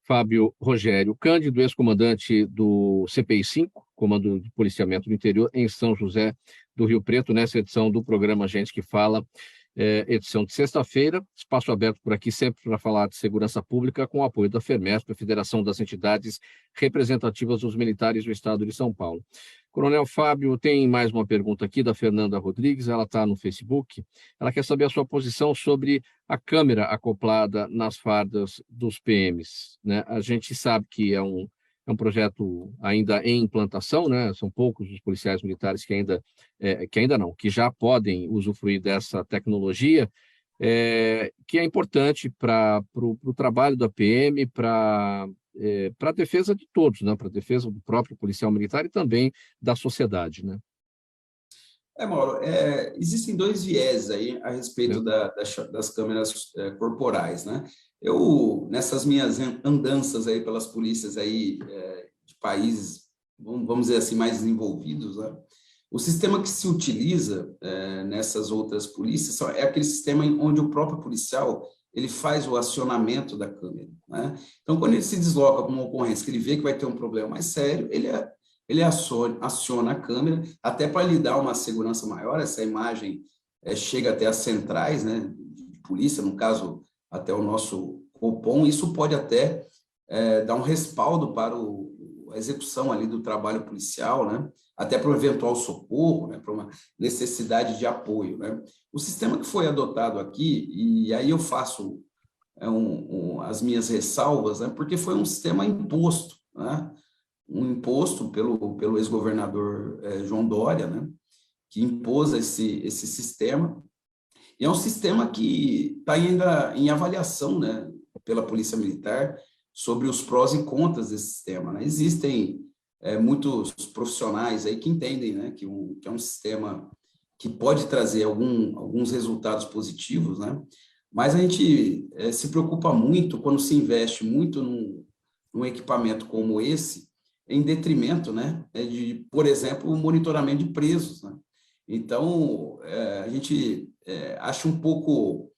Fábio Rogério Cândido, ex-comandante do CPI-5, Comando de Policiamento do Interior, em São José do Rio Preto, nessa edição do programa Gente que Fala, edição de sexta-feira, espaço aberto por aqui sempre para falar de segurança pública, com o apoio da FEMESP, a Federação das Entidades Representativas dos Militares do Estado de São Paulo. Coronel Fábio, tem mais uma pergunta aqui da Fernanda Rodrigues, ela está no Facebook, ela quer saber a sua posição sobre a câmera acoplada nas fardas dos PMs, né? A gente sabe que é um projeto ainda em implantação, né? São poucos os policiais militares que já podem usufruir dessa tecnologia, que é importante para o trabalho da PM, para a defesa de todos, né? Para a defesa do próprio policial militar e também da sociedade, né? Mauro, existem dois viés aí a respeito das câmeras corporais, né? Eu, nessas minhas andanças aí pelas polícias aí de países, vamos dizer assim, mais desenvolvidos, né? O sistema que se utiliza nessas outras polícias é aquele sistema onde o próprio policial ele faz o acionamento da câmera, né? Então, quando ele se desloca para uma ocorrência, que ele vê que vai ter um problema mais sério, ele ele aciona a câmera, até para lhe dar uma segurança maior. Essa imagem chega até as centrais, né, de polícia, no caso, até o nosso Copom. Isso pode até dar um respaldo para a execução ali do trabalho policial, né, até para um eventual socorro, né, para uma necessidade de apoio, né. O sistema que foi adotado aqui, e aí eu faço as minhas ressalvas, né, porque foi um sistema imposto, né, um imposto pelo ex-governador João Dória, né, que impôs esse sistema, e é um sistema que está ainda em avaliação, né, pela Polícia Militar, sobre os prós e contras desse sistema, né. Existem muitos profissionais aí que entendem, né, que é um sistema que pode trazer alguns resultados positivos, né, mas a gente se preocupa muito quando se investe muito num equipamento como esse, em detrimento, né, de, por exemplo, o monitoramento de presos, né? Então, a gente acha um pouco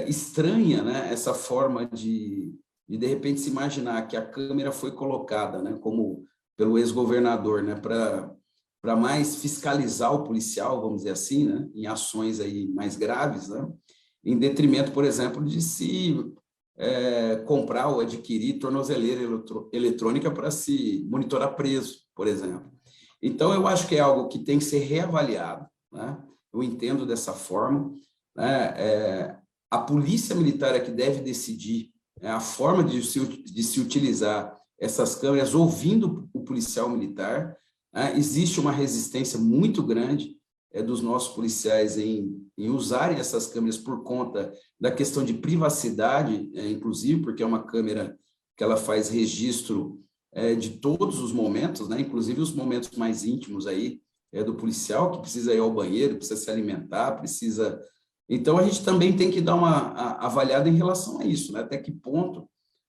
estranha, né, essa forma de repente, se imaginar que a câmera foi colocada, né, como pelo ex-governador, né, para mais fiscalizar o policial, vamos dizer assim, né, em ações aí mais graves, né, em detrimento, por exemplo, de se comprar ou adquirir tornozeleira eletrônica para se monitorar preso, por exemplo. Então, eu acho que é algo que tem que ser reavaliado, né? Eu entendo dessa forma, né? A polícia militar é que deve decidir a forma de se utilizar essas câmeras, ouvindo o policial militar, né? Existe uma resistência muito grande dos nossos policiais em usarem essas câmeras por conta da questão de privacidade, inclusive, porque é uma câmera que ela faz registro de todos os momentos, né? Inclusive os momentos mais íntimos aí do policial, que precisa ir ao banheiro, precisa se alimentar, precisa... Então, a gente também tem que dar uma avaliada em relação a isso, né? Até que ponto,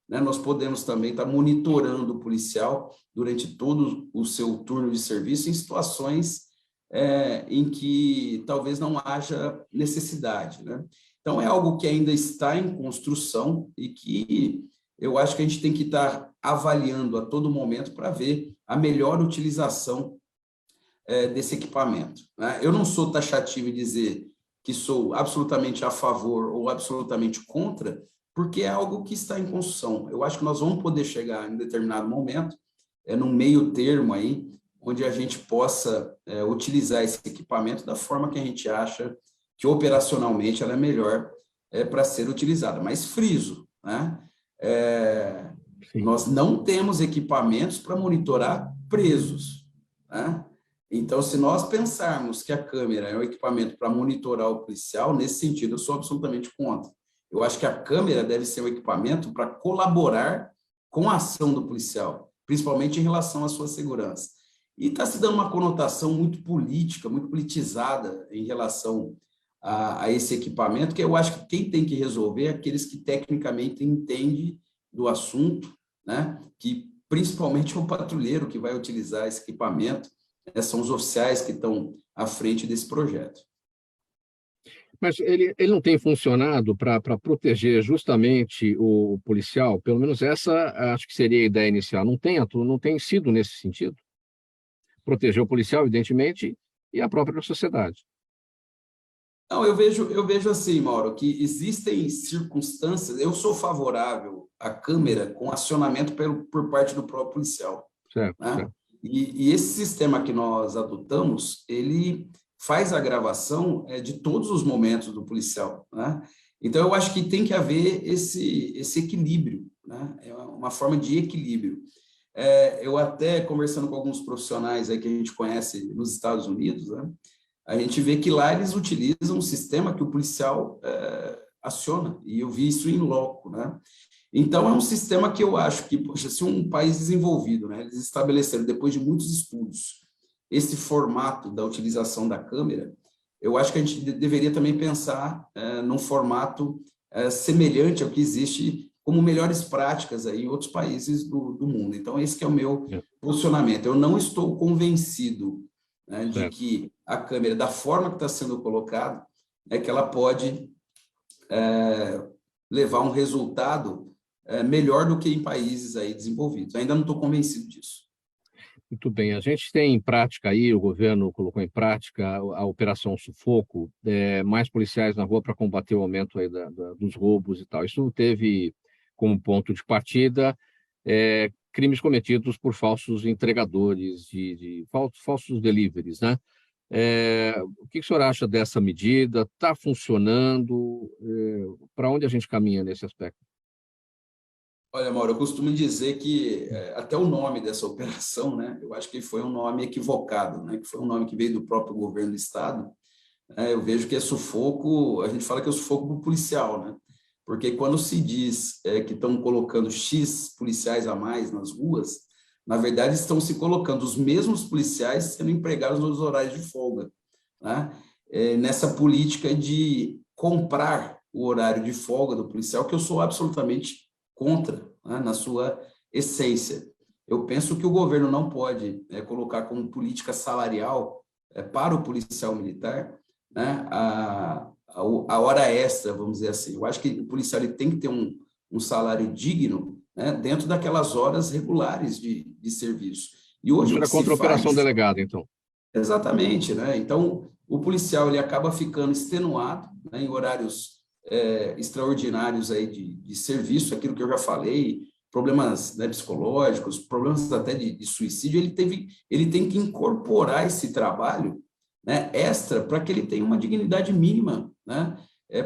né, nós podemos também estar monitorando o policial durante todo o seu turno de serviço em situações em que talvez não haja necessidade, né? Então, é algo que ainda está em construção e que eu acho que a gente tem que estar avaliando a todo momento para ver a melhor utilização desse equipamento, né? Eu não sou taxativo em dizer que sou absolutamente a favor ou absolutamente contra, porque é algo que está em construção. Eu acho que nós vamos poder chegar em determinado momento, num meio termo aí, onde a gente possa utilizar esse equipamento da forma que a gente acha que operacionalmente ela é melhor para ser utilizada. Mas friso, né? Nós não temos equipamentos para monitorar presos, né? Então, se nós pensarmos que a câmera é um equipamento para monitorar o policial, nesse sentido, eu sou absolutamente contra. Eu acho que a câmera deve ser um equipamento para colaborar com a ação do policial, principalmente em relação à sua segurança. E está se dando uma conotação muito política, muito politizada em relação a esse equipamento, que eu acho que quem tem que resolver é aqueles que tecnicamente entendem do assunto, né? Que principalmente é o patrulheiro que vai utilizar esse equipamento, né? São os oficiais que estão à frente desse projeto. Mas ele não tem funcionado para proteger justamente o policial? Pelo menos essa acho que seria a ideia inicial. Não tem sido nesse sentido? Proteger o policial, evidentemente, e a própria sociedade. Não, eu vejo assim, Mauro, que existem circunstâncias, eu sou favorável à câmera com acionamento por parte do próprio policial. Certo, né? certo. E esse sistema que nós adotamos, ele faz a gravação de todos os momentos do policial, né? Então, eu acho que tem que haver esse equilíbrio, né? É uma forma de equilíbrio. Eu até, conversando com alguns profissionais aí que a gente conhece nos Estados Unidos, né? A gente vê que lá eles utilizam um sistema que o policial aciona, e eu vi isso em loco, né? Então, é um sistema que eu acho que, poxa, se um país desenvolvido, né, eles estabeleceram, depois de muitos estudos, esse formato da utilização da câmera, eu acho que a gente deveria também pensar num formato semelhante ao que existe como melhores práticas aí em outros países do mundo. Então, esse que é o meu posicionamento. Eu não estou convencido, né, de que a câmera, da forma que está sendo colocada, que ela pode levar um resultado melhor do que em países aí desenvolvidos. Ainda não estou convencido disso. Muito bem, a gente tem em prática aí, o governo colocou em prática a Operação Sufoco, mais policiais na rua para combater o aumento aí dos roubos e tal. Isso teve como ponto de partida crimes cometidos por falsos entregadores, falsos deliveries, né? O que o senhor acha dessa medida? Está funcionando? Para onde a gente caminha nesse aspecto? Olha, Mauro, eu costumo dizer que até o nome dessa operação, né, eu acho que foi um nome equivocado, né, que foi um nome que veio do próprio governo do Estado. Eu vejo que é sufoco, a gente fala que é o sufoco do policial, né, porque quando se diz que estão colocando X policiais a mais nas ruas, na verdade estão se colocando os mesmos policiais sendo empregados nos horários de folga, né, nessa política de comprar o horário de folga do policial, que eu sou absolutamente contra, né, na sua essência. Eu penso que o governo não pode colocar como política salarial para o policial militar, né, a hora extra, vamos dizer assim. Eu acho que o policial ele tem que ter um salário digno, né, dentro daquelas horas regulares de serviço. E hoje Isso o era que se contra a Operação faz... Delegada, então. Exatamente, né? Então, o policial ele acaba ficando extenuado, né, em horários extraordinários aí de serviço, aquilo que eu já falei, problemas, né, psicológicos, problemas até de suicídio, ele tem que incorporar esse trabalho, né, extra para que ele tenha uma dignidade mínima, né,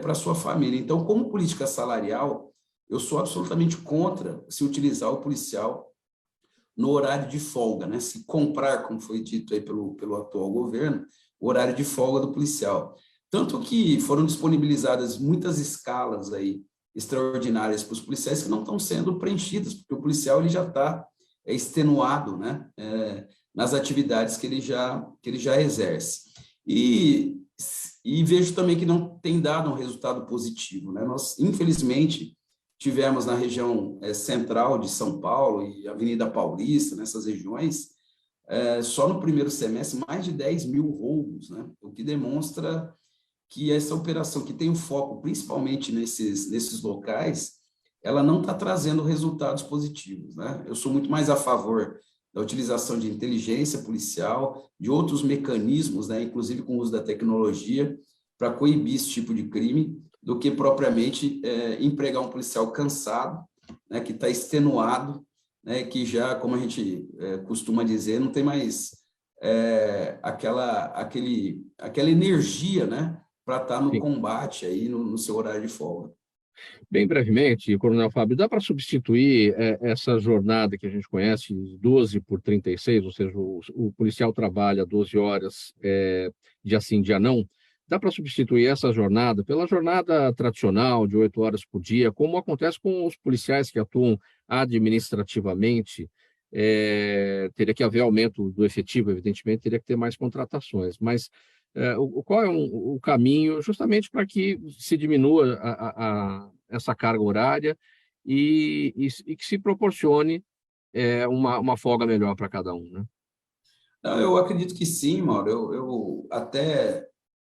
para a sua família. Então, como política salarial, eu sou absolutamente contra se utilizar o policial no horário de folga, né? Se comprar, como foi dito aí pelo atual governo, o horário de folga do policial. Tanto que foram disponibilizadas muitas escalas aí extraordinárias para os policiais que não estão sendo preenchidas, porque o policial ele já está extenuado, né? Nas atividades que ele já exerce. E vejo também que não tem dado um resultado positivo, né? Nós, infelizmente, tivemos na região central de São Paulo e Avenida Paulista, nessas regiões, só no primeiro semestre, mais de 10 mil roubos, né? O que demonstra que essa operação, que tem um foco principalmente nesses locais, ela não está trazendo resultados positivos, né? Eu sou muito mais a favor da utilização de inteligência policial, de outros mecanismos, né, inclusive com o uso da tecnologia, para coibir esse tipo de crime, do que propriamente empregar um policial cansado, né, que está extenuado, né, que já, como a gente costuma dizer, não tem mais aquela energia, né, para estar no combate aí no seu horário de folga. Bem brevemente, Coronel Fábio, dá para substituir essa jornada que a gente conhece, 12 por 36, ou seja, o policial trabalha 12 horas, dia sim, dia não. Dá para substituir essa jornada pela jornada tradicional de 8 horas por dia, como acontece com os policiais que atuam administrativamente. Teria que haver aumento do efetivo, evidentemente, teria que ter mais contratações, mas qual é o caminho justamente para que se diminua essa carga horária e que se proporcione uma folga melhor para cada um, né? Não, eu acredito que sim, Mauro.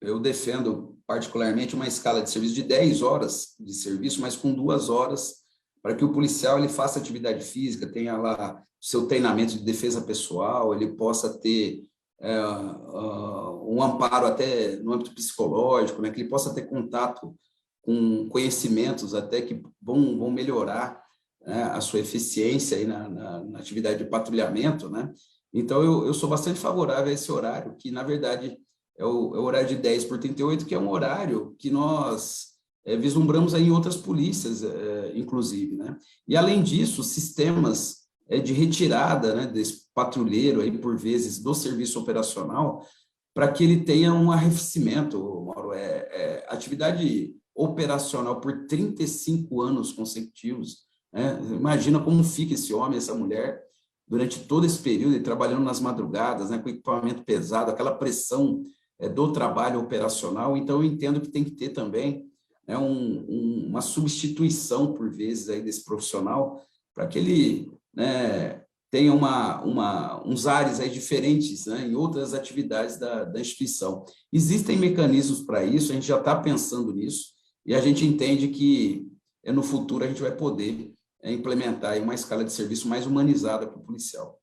Eu defendo particularmente uma escala de serviço de 10 horas de serviço, mas com 2 horas para que o policial ele faça atividade física, tenha lá seu treinamento de defesa pessoal, ele possa ter um amparo até no âmbito psicológico, né, que ele possa ter contato com conhecimentos até que vão melhorar, né, a sua eficiência aí na atividade de patrulhamento, né? Então, eu sou bastante favorável a esse horário, que, na verdade, é o horário de 10 por 38, que é um horário que nós vislumbramos aí em outras polícias, inclusive, né? E, além disso, sistemas de retirada, né, desse patrulheiro, aí, por vezes, do serviço operacional, para que ele tenha um arrefecimento, Mauro. Atividade operacional por 35 anos consecutivos, né? Imagina como fica esse homem, essa mulher, durante todo esse período, e trabalhando nas madrugadas, né, com equipamento pesado, aquela pressão do trabalho operacional. Então, eu entendo que tem que ter também, né, uma substituição, por vezes, aí desse profissional, para que ele, né, tenha uns ares aí diferentes, né, em outras atividades da instituição. Existem mecanismos para isso, a gente já está pensando nisso, e a gente entende que no futuro a gente vai poder implementar aí uma escala de serviço mais humanizada para o policial.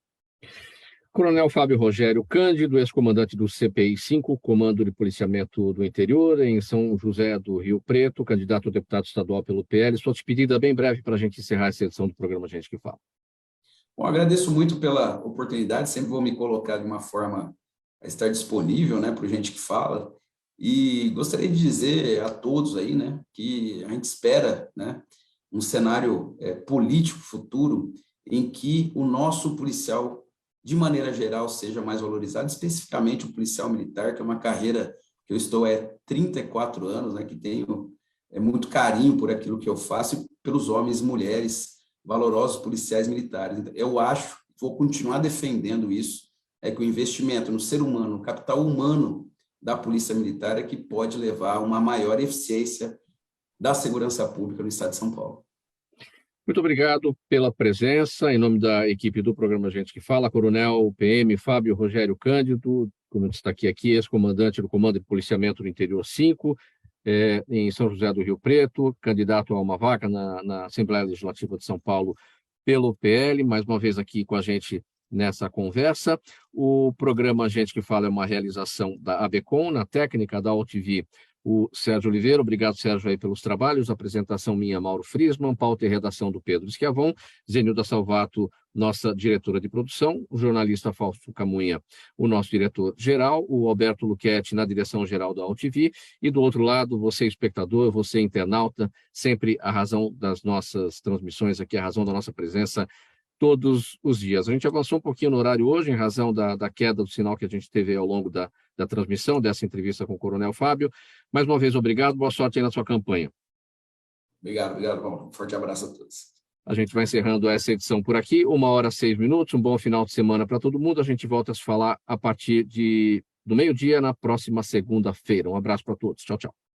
Coronel Fábio Rogério Cândido, ex-comandante do CPI-5, Comando de Policiamento do Interior, em São José do Rio Preto, candidato a deputado estadual pelo PL. Sua despedida bem breve para a gente encerrar essa edição do programa Gente que Fala. Bom, agradeço muito pela oportunidade, sempre vou me colocar de uma forma a estar disponível, né, para o Gente que Fala, e gostaria de dizer a todos aí, né, que a gente espera, né, um cenário político futuro em que o nosso policial, de maneira geral, seja mais valorizado, especificamente o policial militar, que é uma carreira que eu estou há 34 anos, né, que tenho muito carinho por aquilo que eu faço e pelos homens e mulheres valorosos policiais militares. Eu acho, vou continuar defendendo isso, que o investimento no ser humano, no capital humano da Polícia Militar é que pode levar a uma maior eficiência da segurança pública no estado de São Paulo. Muito obrigado pela presença. Em nome da equipe do programa Gente que Fala, Coronel PM Fábio Rogério Cândido, como eu destaquei aqui, ex-comandante do Comando de Policiamento do Interior 5, em São José do Rio Preto, candidato a uma vaga na Assembleia Legislativa de São Paulo pelo PL, mais uma vez aqui com a gente nessa conversa. O programa Gente que Fala é uma realização da ABCOM, na técnica da UltiVi, o Sérgio Oliveira. Obrigado, Sérgio, aí pelos trabalhos. Apresentação minha, Mauro Friesman, pauta e redação do Pedro Schiavon, Zenilda Salvato, nossa diretora de produção, o jornalista Fausto Camunha, o nosso diretor-geral, o Alberto Luchetti na direção-geral da UltiVi, e do outro lado, você espectador, você internauta, sempre a razão das nossas transmissões aqui, a razão da nossa presença todos os dias. A gente avançou um pouquinho no horário hoje, em razão da queda do sinal que a gente teve ao longo da transmissão dessa entrevista com o Coronel Fábio. Mais uma vez, obrigado, boa sorte aí na sua campanha. Obrigado, Paulo. Forte abraço a todos. A gente vai encerrando essa edição por aqui, 1h06, um bom final de semana para todo mundo. A gente volta a se falar a partir do meio-dia na próxima segunda-feira. Um abraço para todos. Tchau, tchau.